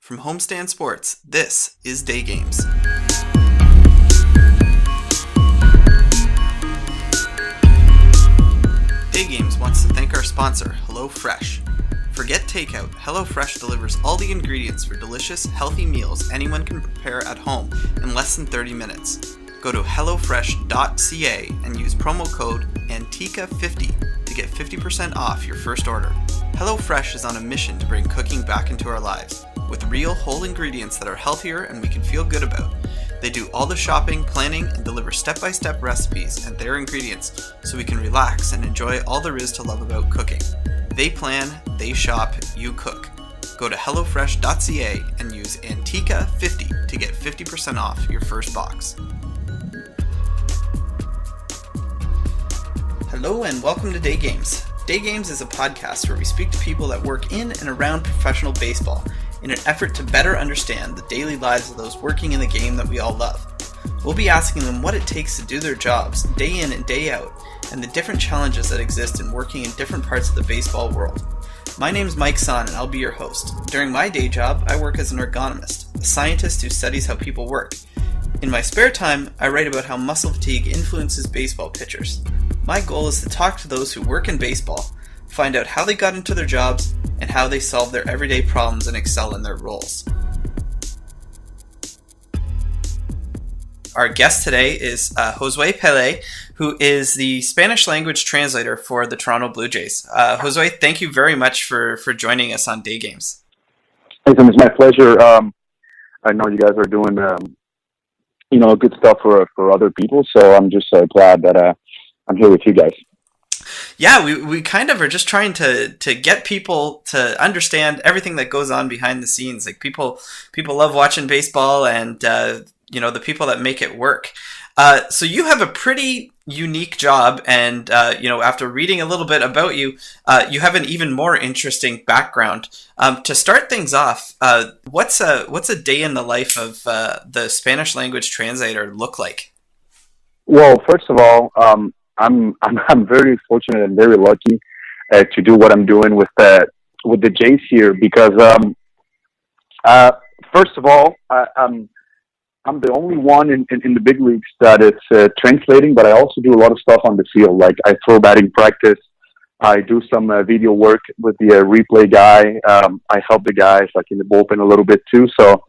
From Homestand Sports, this is Day Games. Day Games wants to thank our sponsor, HelloFresh. Forget takeout, HelloFresh delivers all the ingredients for delicious, healthy meals anyone can prepare at home in less than 30 minutes. Go to hellofresh.ca and use promo code ANTICA50 to get 50% off your first order. HelloFresh is on a mission to bring cooking back into our lives, with real, whole ingredients that are healthier and we can feel good about. They do all the shopping, planning, and deliver step-by-step recipes and their ingredients so we can relax and enjoy all there is to love about cooking. They plan, they shop, you cook. Go to hellofresh.ca and use ANTICA50 to get 50% off your first box. Hello and welcome to Day Games. Day Games is a podcast where we speak to people that work in and around professional baseball in an effort to better understand the daily lives of those working in the game that we all love. We'll be asking them what it takes to do their jobs day in and day out, and the different challenges that exist in working in different parts of the baseball world. My name is Mike Sonne and I'll be your host. During my day job, I work as an ergonomist, a scientist who studies how people work. In my spare time, I write about how muscle fatigue influences baseball pitchers. My goal is to talk to those who work in baseball, find out how they got into their jobs, and how they solve their everyday problems and excel in their roles. Our guest today is Josue Peley, who is the Spanish language translator for the Toronto Blue Jays. Josue, thank you very much for joining us on Day Games. It's my pleasure. I know you guys are doing good stuff for other people, so I'm just glad that I'm here with you guys. Yeah, we kind of are just trying to get people to understand everything that goes on behind the scenes. Like people love watching baseball, and the people that make it work. So you have a pretty unique job, and after reading a little bit about you, you have an even more interesting background. To start things off, what's a day in the life of the Spanish language translator look like? Well, first of all, I'm very fortunate and very lucky to do what I'm doing with the Jays here, because first of all, I'm the only one in the big leagues that is translating, but I also do a lot of stuff on the field. Like I throw batting practice, I do some video work with the replay guy. I help the guys like in the bullpen a little bit too. So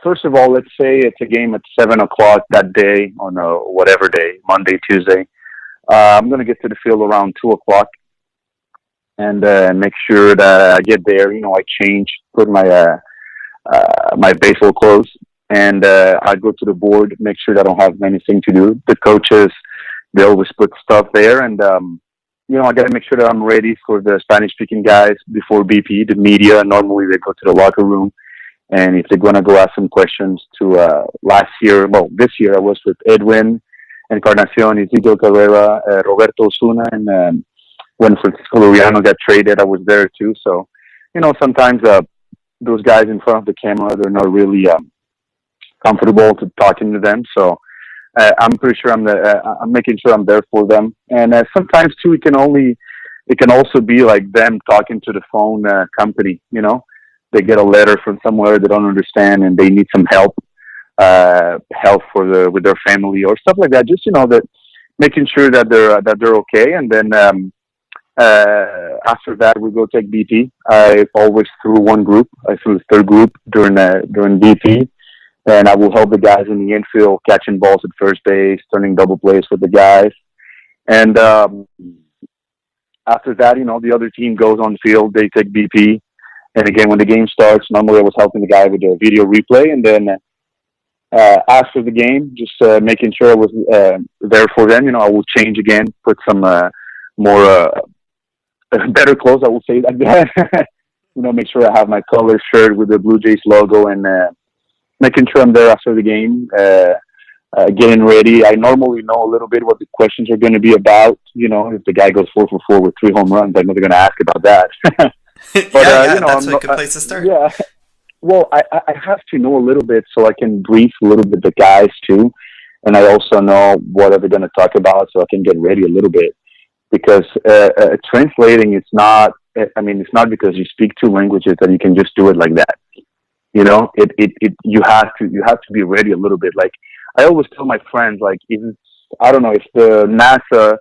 first of all, let's say it's a game at 7:00 that day on whatever day, Monday, Tuesday. I'm going to get to the field around 2:00 and make sure that I get there. I change, put my my baseball clothes, and I go to the board, make sure that I don't have anything to do. The coaches, they always put stuff there, and I got to make sure that I'm ready for the Spanish-speaking guys before BP, the media. Normally they go to the locker room, and if they're going to go ask some questions to this year I was with Edwin, Encarnacion, Ezequiel Carrera, Roberto Osuna, and when Francisco Luriano got traded, I was there too. So, sometimes those guys in front of the camera, they're not really comfortable to talking to them. So I'm pretty sure I'm making sure I'm there for them. And sometimes too, it can also be like them talking to the phone company. They get a letter from somewhere they don't understand and they need some help with their family or stuff like that. Just that making sure that they're okay. And then after that, we go take BP. I always threw one group. I threw the third group during BP, and I will help the guys in the infield, catching balls at first base, turning double plays with the guys. And after that, the other team goes on the field. They take BP, and again, when the game starts, normally I was helping the guy with the video replay, and then after the game, just making sure I was there for them. I will change again, put some more better clothes, I will say like that. Make sure I have my color shirt with the Blue Jays logo, and making sure I'm there after the game, getting ready. I normally know a little bit what the questions are going to be about. If the guy goes 4 for 4 with 3 home runs, I know they're going to ask about that. But, that's a good place to start. Yeah. Well, I have to know a little bit so I can brief a little bit the guys too. And I also know what are they going to talk about so I can get ready a little bit. Because translating is not I mean, it's not because you speak two languages that you can just do it like that. You have to be ready a little bit. Like, I always tell my friends, like, even, I don't know, if the NASA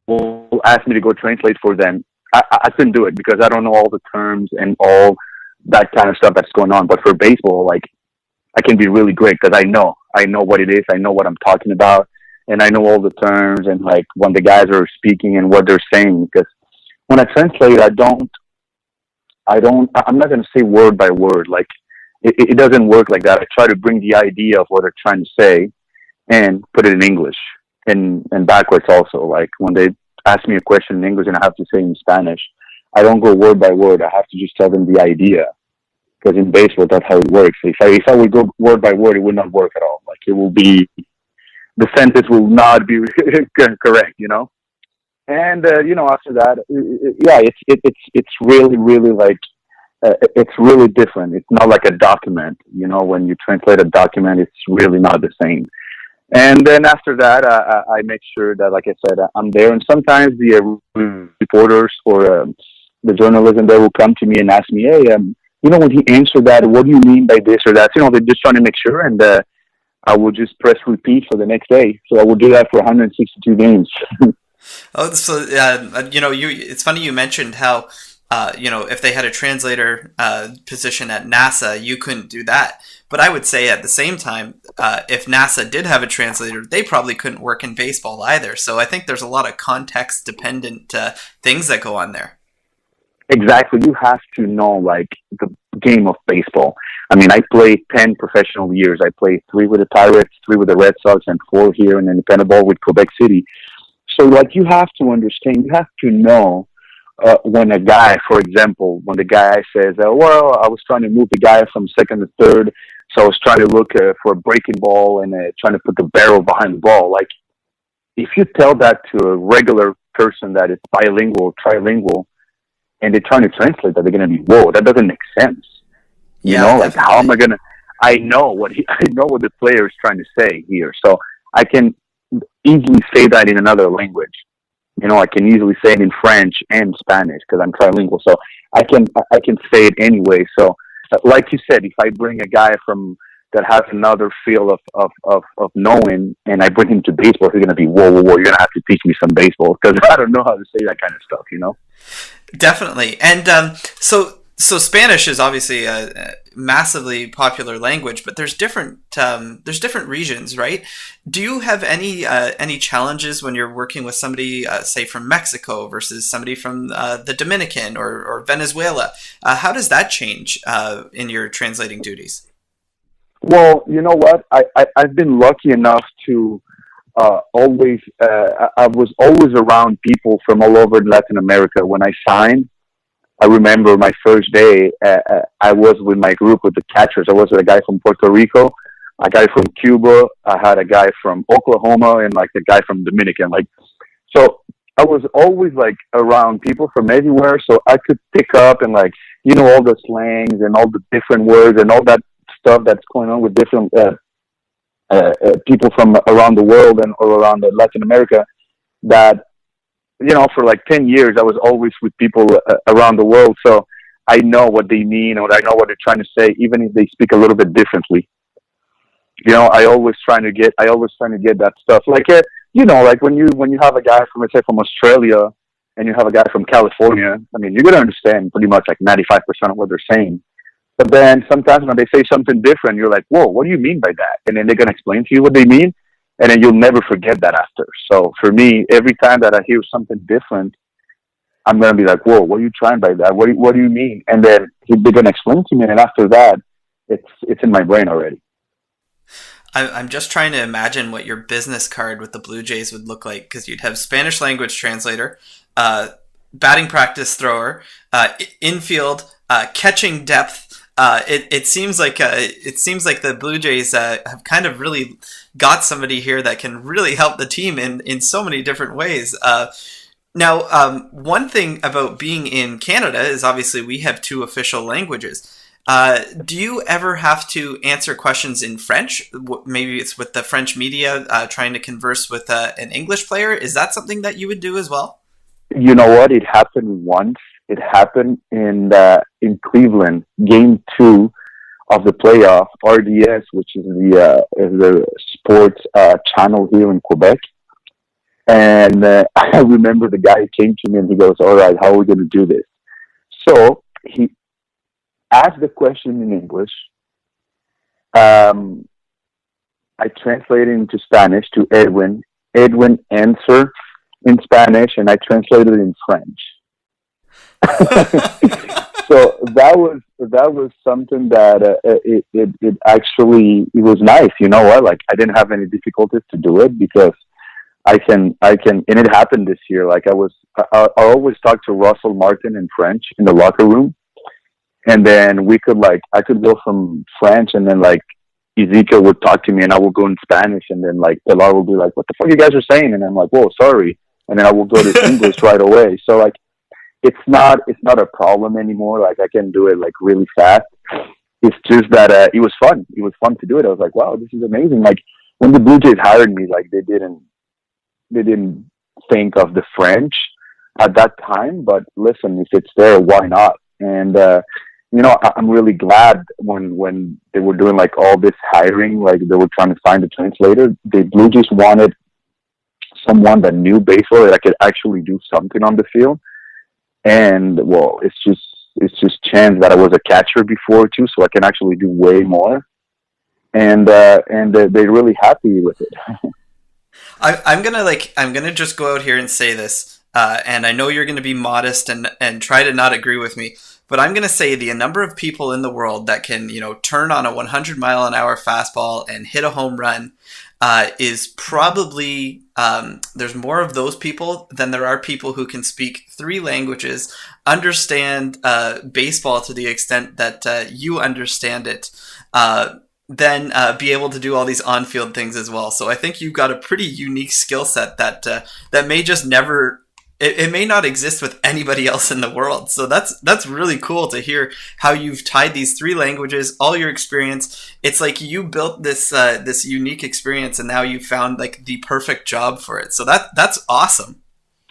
will ask me to go translate for them, I couldn't do it because I don't know all the terms and all that kind of stuff that's going on. But for baseball, like, I can be really great because I know what it is. I know what I'm talking about, and I know all the terms and like when the guys are speaking and what they're saying. Because when I translate, I'm not going to say word by word. Like, it doesn't work like that. I try to bring the idea of what they're trying to say and put it in English and backwards also. Like, when they ask me a question in English and I have to say in Spanish, I don't go word by word. I have to just tell them the idea. Because in baseball, that's how it works. If I would go word by word, it would not work at all. Like, it will be, the sentence will not be correct, And after that, yeah, it's really, really like, it's really different. It's not like a document. When you translate a document, it's really not the same. And then after that, I make sure that, like I said, I'm there. And sometimes the reporters or the journalism, they will come to me and ask me, hey, when he answered that, what do you mean by this or that? They're just trying to make sure. And I will just press repeat for the next day. So I will do that for 162 games. Oh, so it's funny you mentioned how if they had a translator position at NASA, you couldn't do that. But I would say at the same time, if NASA did have a translator, they probably couldn't work in baseball either. So I think there's a lot of context dependent things that go on there. Exactly. You have to know, like, the game of baseball. I mean, I played 10 professional years. I played 3 with the Pirates, 3 with the Red Sox, and 4 here in independent ball with Quebec City. So, like, you have to understand, you have to know when a guy, for example, when the guy says, well, I was trying to move the guy from second to third, so I was trying to look for a breaking ball and trying to put the barrel behind the ball. Like, if you tell that to a regular person that is bilingual, trilingual, and they're trying to translate that, they're going to be, whoa, that doesn't make sense. Like, how am I going to, I know what the player is trying to say here. So I can easily say that in another language. I can easily say it in French and Spanish because I'm trilingual. So I can say it anyway. So like you said, if I bring a guy that has another feel of knowing and I bring him to baseball, he's going to be, whoa, you're going to have to teach me some baseball because I don't know how to say that kind of stuff, Definitely. And so Spanish is obviously a massively popular language, but there's different regions, right? Do you have any challenges when you're working with somebody, say from Mexico versus somebody from the Dominican or Venezuela? How does that change in your translating duties? Well, you know what? I've been lucky enough to always. I was always around people from all over Latin America. When I signed, I remember my first day. I was with my group with the catchers. I was with a guy from Puerto Rico, a guy from Cuba. I had a guy from Oklahoma, and like a guy from Dominican. Like, so I was always like around people from everywhere, so I could pick up and like all the slangs and all the different words and all that stuff that's going on with different people from around the world or around Latin America. That for like 10 years I was always with people around the world, so I know what they mean or I know what they're trying to say, even if they speak a little bit differently. I always trying to get that stuff. Like like when you have a guy from, let's say, from Australia and you have a guy from California, I mean, you're gonna understand pretty much like 95% of what they're saying. But then sometimes when they say something different, you're like, whoa, what do you mean by that? And then they're going to explain to you what they mean, and then you'll never forget that after. So for me, every time that I hear something different, I'm going to be like, whoa, what are you trying by that? What do you mean? And then they're going to explain to me, and after that, it's in my brain already. I'm just trying to imagine what your business card with the Blue Jays would look like, because you'd have Spanish language translator, batting practice thrower, infield, catching depth. It seems like the Blue Jays have kind of really got somebody here that can really help the team in so many different ways. Now, one thing about being in Canada is obviously we have 2 official languages. Do you ever have to answer questions in French? Maybe it's with the French media trying to converse with an English player. Is that something that you would do as well? You know what? It happened once It happened in Cleveland, Game 2 of the playoff. RDS, which is the sports channel here in Quebec. And I remember the guy came to me and he goes, "All right, how are we going to do this?" So he asked the question in English. Um, I translated into Spanish to Edwin. Edwin answered in Spanish, and I translated in French. So that was something that it actually it was nice. You know what? Like I didn't have any difficulties to do it because I can, and it happened this year. Like I always talk to Russell Martin in French in the locker room, and then I could go from French, and then like Ezekiel would talk to me, and I would go in Spanish, and then like Pilar would be like, "What the fuck you guys are saying?" And I'm like, "Whoa, sorry," and then I will go to English right away. So like it's not a problem anymore. Like I can do it like really fast. It's just that it was fun. It was fun to do it. I was like, wow, this is amazing. Like when the Blue Jays hired me, like they didn't think of the French at that time. But listen, if it's there, why not? And I'm really glad when they were doing like all this hiring, like they were trying to find a translator. The Blue Jays wanted someone that knew baseball that could actually do something on the field. And well, it's just chance that I was a catcher before too, so I can actually do way more. And they're really happy with it. I'm gonna just go out here and say this, and I know you're gonna be modest and try to not agree with me, but I'm gonna say the number of people in the world that can turn on a 100-mile-an-hour fastball and hit a home run is probably there's more of those people than there are people who can speak 3 languages, understand baseball to the extent that you understand it. Then be able to do all these on-field things as well. So I think you've got a pretty unique skill set that may just never. It may not exist with anybody else in the world. So that's really cool to hear how you've tied these 3 languages, all your experience. It's like you built this unique experience, and now you found like the perfect job for it. So that's awesome.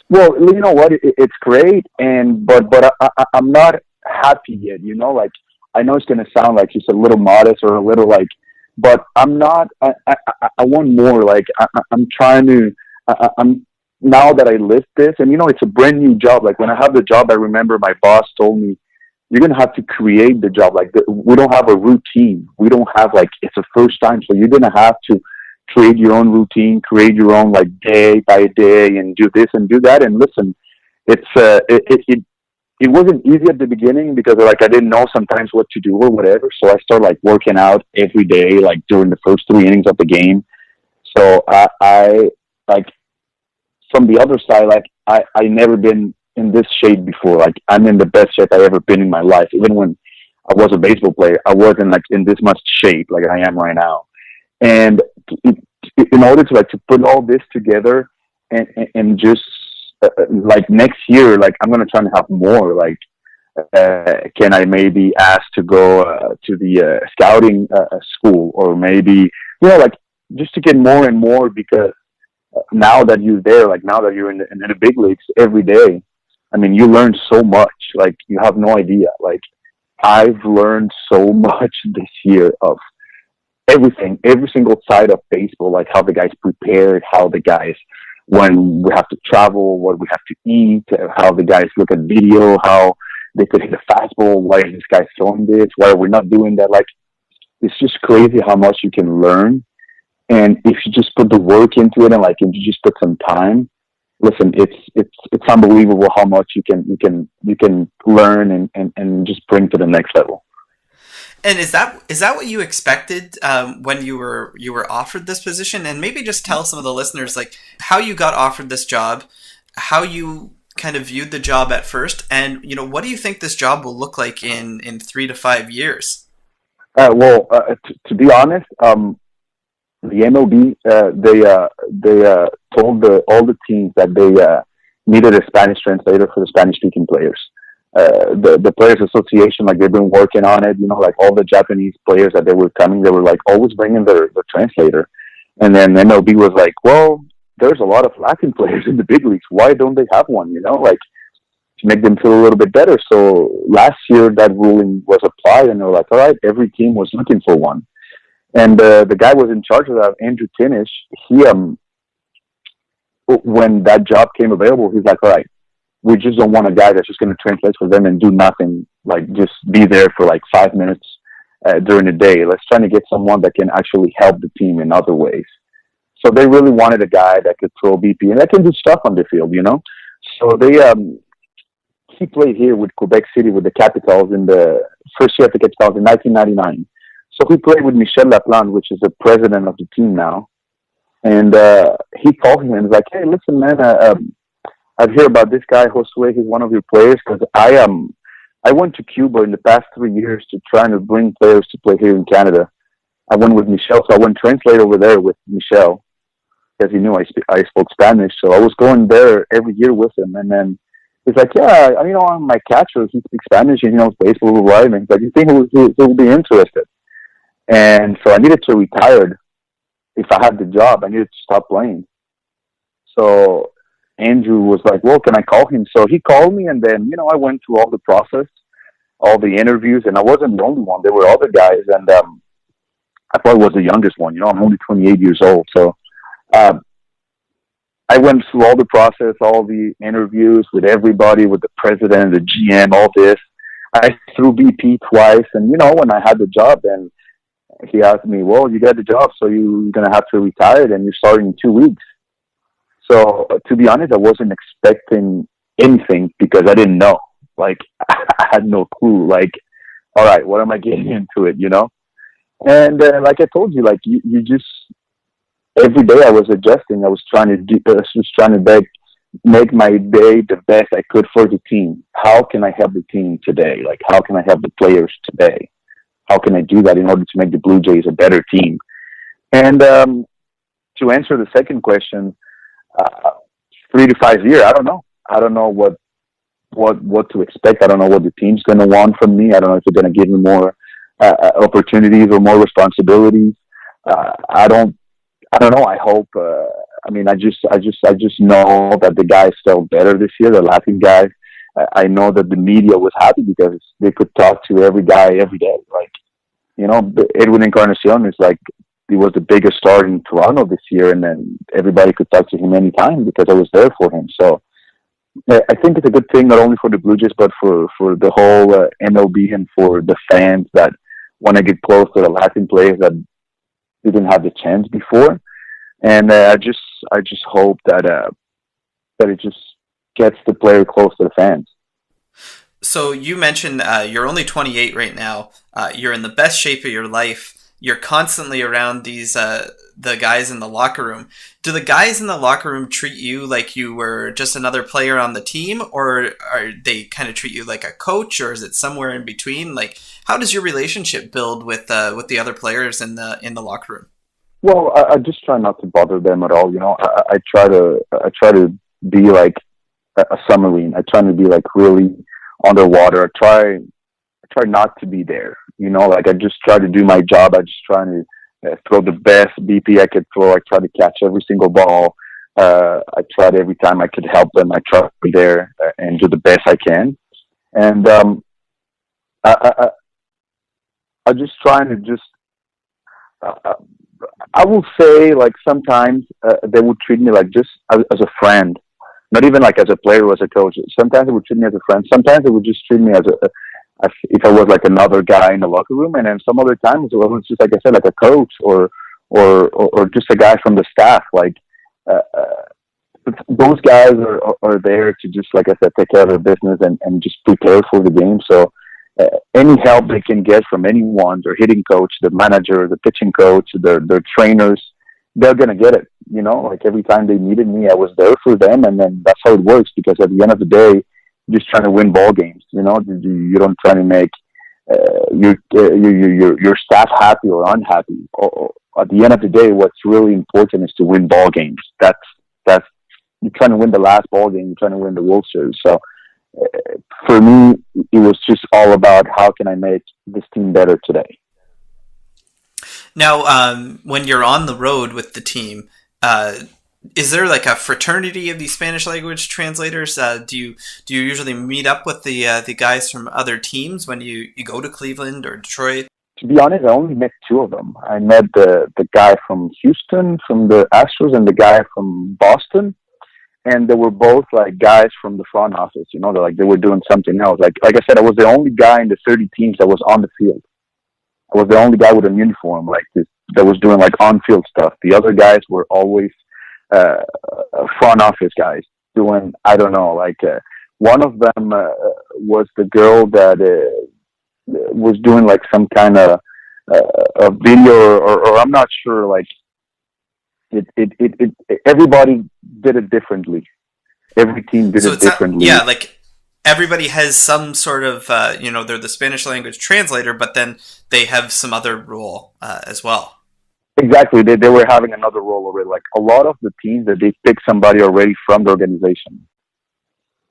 Well, you know what? It's great, I'm not happy yet. Like I know it's gonna sound like it's a little modest or a little like, but I'm not. I want more. Like I'm trying to. I'm now that I list this, and it's a brand new job. Like when I have the job, I remember my boss told me, "You're gonna have to create the job. Like we don't have a routine. We don't have like it's a first time, so you're gonna have to create your own routine, create your own like day by day, and do this and do that." And listen, it wasn't easy at the beginning because like I didn't know sometimes what to do or whatever. So I started like working out every day, like during the first 3 innings of the game. So I like from the other side, like I never been in this shape before. Like I'm in the best shape I ever been in my life. Even when I was a baseball player, I wasn't like in this much shape like I am right now. And in order to like to put all this together and just like next year, like I'm gonna try and have more. Like, can I maybe ask to go to the scouting school, or maybe like just to get more and more because now that you're there, like now that you're in the big leagues every day, I mean, you learn so much. Like you have no idea. Like I've learned so much this year of everything, every single side of baseball, like how the guys prepared, how the guys, when we have to travel, what we have to eat, how the guys look at video, how they could hit a fastball, why is this guy throwing this, why are we not doing that? Like, it's just crazy how much you can learn. And if you just put the work into it and like, if you just put some time, listen, it's unbelievable how much you can learn and just bring to the next level. And is that what you expected when you were offered this position? And maybe just tell some of the listeners like how you got offered this job, how you kind of viewed the job at first, and what do you think this job will look like in 3 to 5 years? To be honest, the MLB they told all the teams that they needed a Spanish translator for the Spanish speaking players. The Players Association, like they've been working on it, like all the Japanese players that they were coming, they were like always bringing their translator. And then MLB was like, well, there's a lot of Latin players in the big leagues. Why don't they have one? Like to make them feel a little bit better. So last year that ruling was applied, and they were like, all right, every team was looking for one. And the guy was in charge of that, Andrew Tinish. He when that job came available, he's like, all right, we just don't want a guy that's just going to translate for them and do nothing, like just be there for like 5 minutes during the day. Let's try to get someone that can actually help the team in other ways. So they really wanted a guy that could throw BP and that can do stuff on the field, you know. So he played here with Quebec City with the Capitals in the first year of the Capitals in 1999. So he played with Michel Laplante, which is the president of the team now. And he called him and was like, hey, listen, man, I've heard about this guy, Josue. He's one of your players because I went to Cuba in the past 3 years to try to bring players to play here in Canada. I went with Michel, so I went translate over there with Michel because he knew I spoke Spanish. So I was going there every year with him. And then he's like, yeah, you know, I'm my catcher. He speaks Spanish and he knows baseball. Right? And he's like, you think he will be interested? And so I needed to retire. If I had the job, I needed to stop playing. So Andrew was like, well, can I call him? So he called me, and then, you know, I went through all the process, all the interviews, and I wasn't the only one. There were other guys, and I probably was the youngest one. You know, I'm only 28 years old. So I went through all the process, all the interviews with everybody, with the president, the GM, all this. I threw BP twice, and, you know, when I had the job, then he asked me, well, you got the job, so you're going to have to retire, and you're starting in 2 weeks. So to be honest, I wasn't expecting anything because I didn't know. Like, I had no clue. Like, all right, what am I getting into it, you know? And like I told you, like you just every day I was adjusting. I was trying to make my day the best I could for the team. How can I help the team today? Like, how can I help the players today? How can I do that in order to make the Blue Jays a better team? And to answer the second question, 3 to 5 years, I don't know. I don't know what to expect. I don't know what the team's going to want from me. I don't know if they're going to give me more opportunities or more responsibilities. I don't know. I hope. I mean, I just know that the guys felt better this year. The Latin guys. I know that the media was happy because they could talk to every guy every day. Like, you know, Edwin Encarnacion is like, he was the biggest star in Toronto this year, and then everybody could talk to him anytime because I was there for him. So I think it's a good thing, not only for the Blue Jays, but for the whole MLB and for the fans that want to get close to the Latin players that didn't have the chance before. And I just hope that it just gets the player close to the fans. So you mentioned you're only 28 right now. You're in the best shape of your life. You're constantly around these the guys in the locker room. Do the guys in the locker room treat you like you were just another player on the team, or are they kind of treat you like a coach, or is it somewhere in between? Like, how does your relationship build with the other players in the locker room? Well, I just try not to bother them at all. You know, I try to be like a submarine. I try to be like really underwater. I try not to be there. You know, like I just try to do my job. I just try to throw the best BP I could throw. I try to catch every single ball. I tried every time I could help them. I try to be there and do the best I can. And I just trying to just. I will say, like, sometimes they would treat me like just as a friend, not even like as a player or as a coach. Sometimes they would treat me as a friend. Sometimes they would just treat me as if I was like another guy in the locker room, and then some other times it was just, like I said, like a coach or just a guy from the staff. Like those guys are there to just, like I said, take care of their business and just prepare for the game. So any help they can get from anyone, their hitting coach, the manager, the pitching coach, their trainers, they're gonna get it. You know, like every time they needed me, I was there for them, and then that's how it works. Because at the end of the day, you're just trying to win ball games. You know, you don't try to make your staff happy or unhappy. Or at the end of the day, what's really important is to win ball games. That's you're trying to win the last ball game. You're trying to win the World Series. So for me, it was just all about how can I make this team better today. Now, when you're on the road with the team, Is there like a fraternity of these Spanish language translators? Do you usually meet up with the guys from other teams when you go to Cleveland or Detroit? To be honest, I only met two of them. I met the guy from Houston, from the Astros, and the guy from Boston. And they were both like guys from the front office. You know, they were doing something else. Like I said, I was the only guy in the 30 teams that was on the field. I was the only guy with a uniform like this that was doing like on-field stuff. The other guys were always uh, front office guys doing, I don't know, one of them was the girl that was doing like some kind of a video, or I'm not sure. Like everybody did it differently. Every team did So it it's not, differently. yeah, like everybody has some sort of, they're the Spanish language translator, but then they have some other role as well. Exactly. They were having another role already. Like a lot of the teams that they picked somebody already from the organization.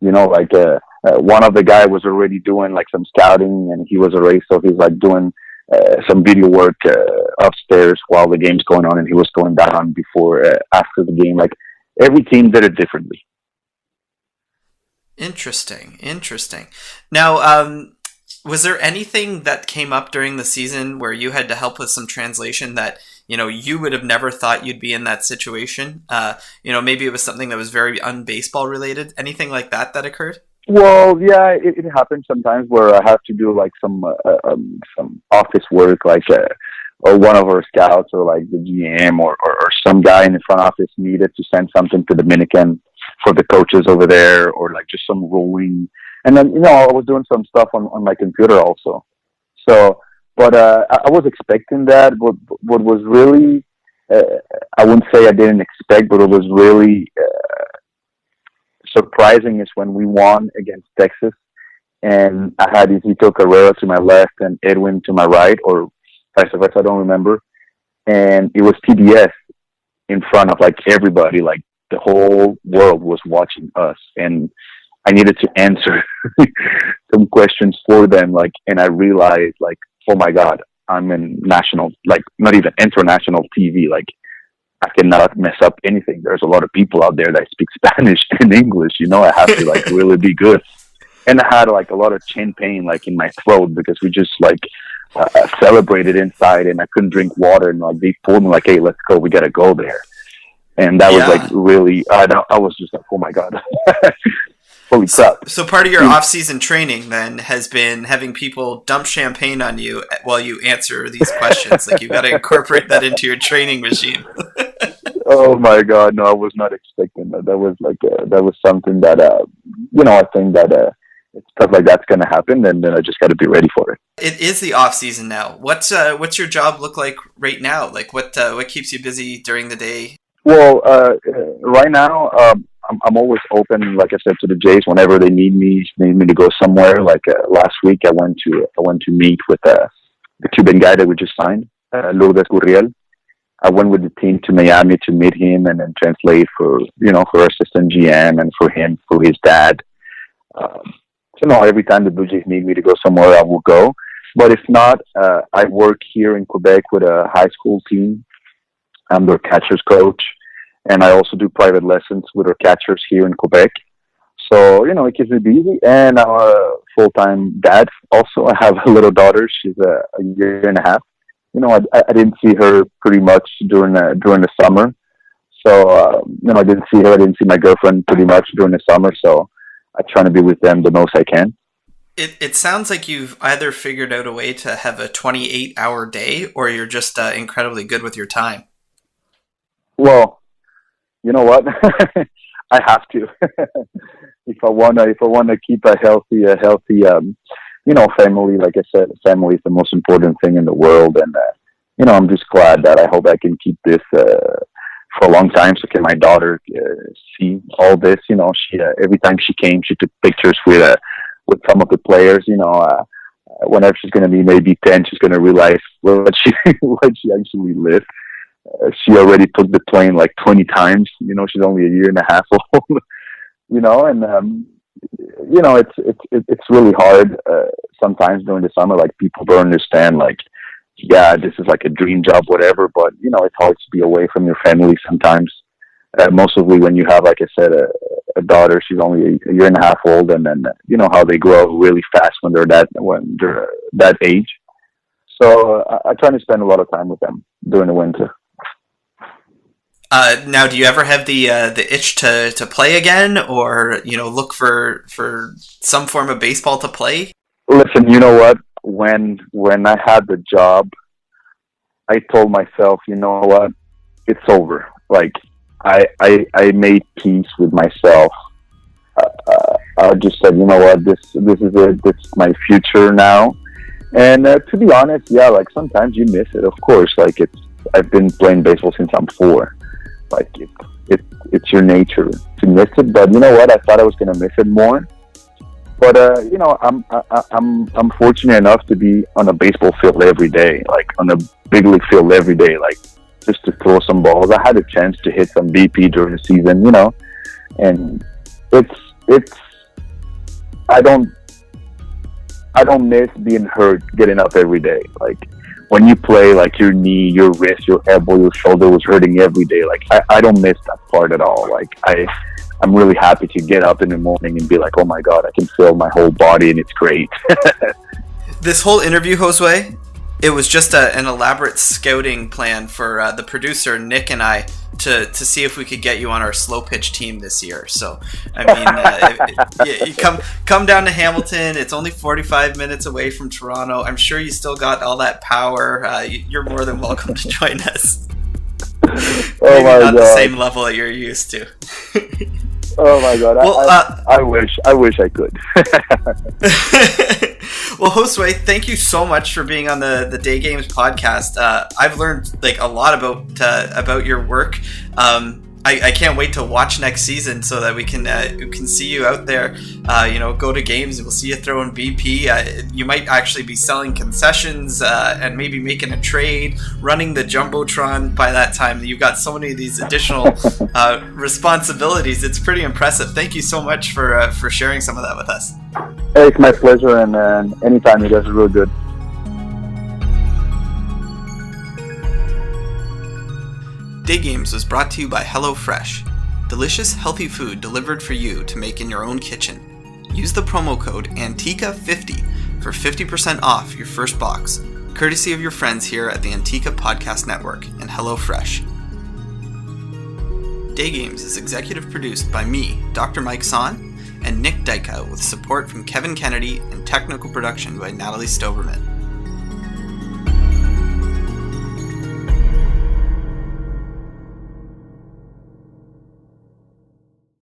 You know, one of the guy was already doing like some scouting, and he was already, so he's like doing some video work upstairs while the game's going on, and he was going down before after the game. Like every team did it differently. Interesting, interesting. Now, was there anything that came up during the season where you had to help with some translation that you would have never thought you'd be in that situation? Maybe it was something that was very unbaseball related. Anything like that occurred? Well, yeah, it happens sometimes where I have to do like some office work, or one of our scouts, or like the GM, or some guy in the front office needed to send something to Dominican for the coaches over there, or like just some ruling. And then I was doing some stuff on my computer also. So, but I was expecting that. What was really, I wouldn't say I didn't expect, but it was really surprising is when we won against Texas, and I had Ezekiel Carrera to my left and Edwin to my right, or vice versa, I don't remember. And it was TBS in front of like everybody, like the whole world was watching us, and I needed to answer some questions for them, and I realized, like, oh my God, I'm in national, like, not even international TV, like, I cannot mess up anything. There's a lot of people out there that speak Spanish and English, I have to, like, really be good. And I had, like, a lot of chin pain, like, in my throat, because we just, like, celebrated inside, and I couldn't drink water, and, like, they pulled me, like, hey, let's go, we gotta go there. And that was, like, really, I was just like, oh my God. Holy crap. So part of your off-season training then has been having people dump champagne on you while you answer these questions. Like, you've got to incorporate that into your training regime. Oh my God, no, I was not expecting that. That was that was something that I think that it's stuff like that's going to happen, and then I just got to be ready for it. It is the off-season now. What's your job look like right now? Like, what keeps you busy during the day? Well, right now, I'm always open, like I said, to the Jays whenever they need me to go somewhere. Like last week, I went to meet with the Cuban guy that we just signed, Lourdes Gurriel. I went with the team to Miami to meet him and then translate for assistant GM and for his dad. Every time the Blue Jays need me to go somewhere, I will go. But if not, I work here in Quebec with a high school team. I'm their catcher's coach, and I also do private lessons with our catchers here in Quebec. So, it keeps me busy, and I'm a full-time dad also. I have a little daughter. She's a year and a half. I didn't see her pretty much during the summer. So, I didn't see her. I didn't see my girlfriend pretty much during the summer. So I try to be with them the most I can. It sounds like you've either figured out a way to have a 28-hour day, or you're just incredibly good with your time. Well, you know what? I have to. if I wanna keep a healthy, family. Like I said, family is the most important thing in the world, and I'm just glad that I hope I can keep this for a long time. So can my daughter see all this? She every time she came, she took pictures with some of the players. Whenever she's going to be maybe 10, she's going to realize what she actually lived. She already took the plane like 20 times. She's only a year and a half old. And it's really hard sometimes during the summer. Like, people don't understand. Like, yeah, this is like a dream job, whatever. But it's hard to be away from your family sometimes. mostly when you have, like I said, a daughter. She's only a year and a half old, and then you know how they grow really fast when they're that age. So I try to spend a lot of time with them during the winter. Now, do you ever have the itch to play again, or look for some form of baseball to play? Listen, you know what? When I had the job, I told myself, you know what? It's over. Like I made peace with myself. I just said, you know what? This is it. This is my future now. And to be honest, yeah, like sometimes you miss it. Of course, like I've been playing baseball since I'm 4. Like it's your nature to miss it. But you know what? I thought I was gonna miss it more. But I'm fortunate enough to be on a baseball field every day, like on a big league field every day, like just to throw some balls. I had a chance to hit some BP during the season, and it's I don't miss being hurt, getting up every day. Like when you play, like your knee, your wrist, your elbow, your shoulder was hurting every day. Like I don't miss that part at all. Like I'm really happy to get up in the morning and be like, oh my God, I can feel my whole body and it's great. This whole interview, Josue, it was just an elaborate scouting plan for the producer, Nick, and I to see if we could get you on our slow pitch team this year. So, I mean, you come down to Hamilton. It's only 45 minutes away from Toronto. I'm sure you still got all that power. You're more than welcome to join us. Oh Maybe my not God. The same level that you're used to. Oh my God! Well, I wish I could. Well, Josue, thank you so much for being on the Day Games podcast. I've learned like a lot about your work. I can't wait to watch next season so that we can see you out there. Go to games. We'll see you throwing BP. You might actually be selling concessions and maybe making a trade, running the jumbotron by that time. You've got so many of these additional responsibilities. It's pretty impressive. Thank you so much for sharing some of that with us. Hey, it's my pleasure, and anytime, you guys are real good. Day Games was brought to you by HelloFresh. Delicious, healthy food delivered for you to make in your own kitchen. Use the promo code ANTICA50 for 50% off your first box, courtesy of your friends here at the Antica Podcast Network and HelloFresh. Day Games is executive produced by me, Dr. Mike Sonne, and Nick Dyka, with support from Kevin Kennedy and technical production by Natalie Stoberman.